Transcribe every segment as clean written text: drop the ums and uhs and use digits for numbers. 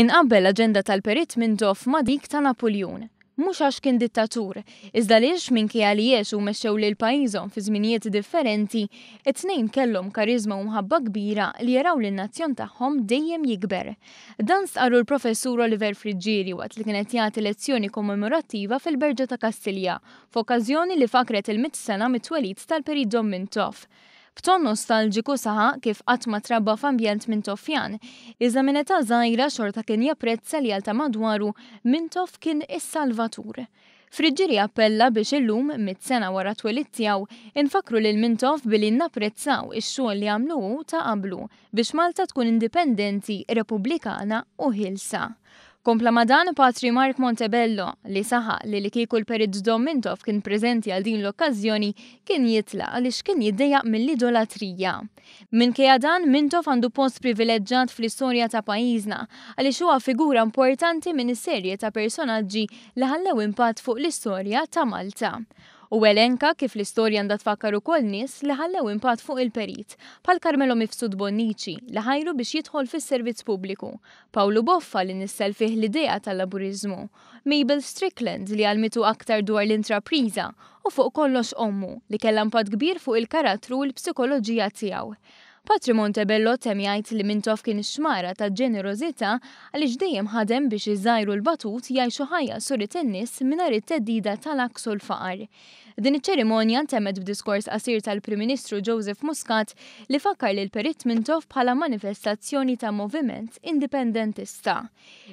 Inqabbel l-aġenda tal-Perit Mintoff ma' dik ta' Napoleon. Mhux għax kien dittatur, iżda għaliex minkejja li jgħixu mexxew lil pajjiżhom fi żminijiet differenti, it-tnejn kellhom kariżma u mħabba kbira li jaraw lin-nazzjon tagħhom dejjem jikber. Dan stqarru l-professur Oliver Friġġieri waqt li kienet jagħti lezzjoni kommemorattiva fil-Berġa ta' Kastilja f'okkażjoni li fakret il-100 sena mit-twelid tal-Perit Dom Mintoff. B'ton nostalġiku saħaq kif qatt ma trabba f'ambjent mintoffjan, iżda minn età żgħira xorta kien japprezza li għal ta' madwaru Mintoff kien is-salvatur. Friġġieri appella biex illum 100 sena wara twelid tiegħu infakru lil Mintoff billi napprezzaw ix-xogħol li għamlu ta' qablu biex Malta tkun indipendenti, repubblikana u ħilsa. Kompla ma' dan Patri Mark Montebello li saħaq li kieku l-Perit Dom Mintoff kien preżenti għal din l-okkażjoni kien jitlaq għaliex kien jiddejjaq mill-idolatrija. Minkejja dan Mintoff għandu post privileġġjat fl-istorja ta' pajjiżna għaliex huwa figura importanti minn is-serje ta' personaġġi li ħallew impatt fuq l-istorja ta' Malta. U elenka kif l-istorja għandha tfakkar ukoll nies li ħallew impatt fuq il-Perit, bħal Carmelo Mifsud Bonnici li ħajru biex jidħol fis-servizz pubbliku, Pawlu Boffa li nissel fih l-idea tal-laburiżmu, Mabel Strickland li għalmitu aktar dwar l-intrapriża u fuq kollox ommu li kellha impatt kbir fuq il-karattru u l-psikoloġija tiegħu. Patri Montebello tem jgħid li Mintoff kien xmara ta' ġenerożità għaliex dejjem ħadem biex iżgħajru l-batut jgħixu ħajja surit in-nies mingħajr it-teddida tal-aks u l-faqar. Din iċ-ċerimonja ntemmet b'diskors qasir tal-Prim Ministru Joseph Muscat li fakkar lil Perit Mintoff bħala manifestazzjoni ta' moviment indipendentista.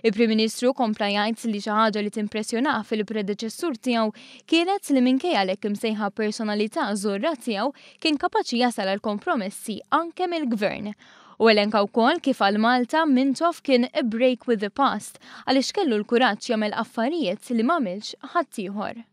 Il-Prim Ministru kompla jgħid li xi ħaġa li timpressjonah fil-predeċessur tiegħu kienet li minkejja għalhekk imsejħa personalità żgħura tiegħu kien kapaċi jasal għal kompromessi anke mill-gvern. U elenka wkoll kif għal Malta Mintoff kien a break with the past għaliex kellu l-kuraġġ jagħmel affarijiet li m'għamilx ħadd ieħor.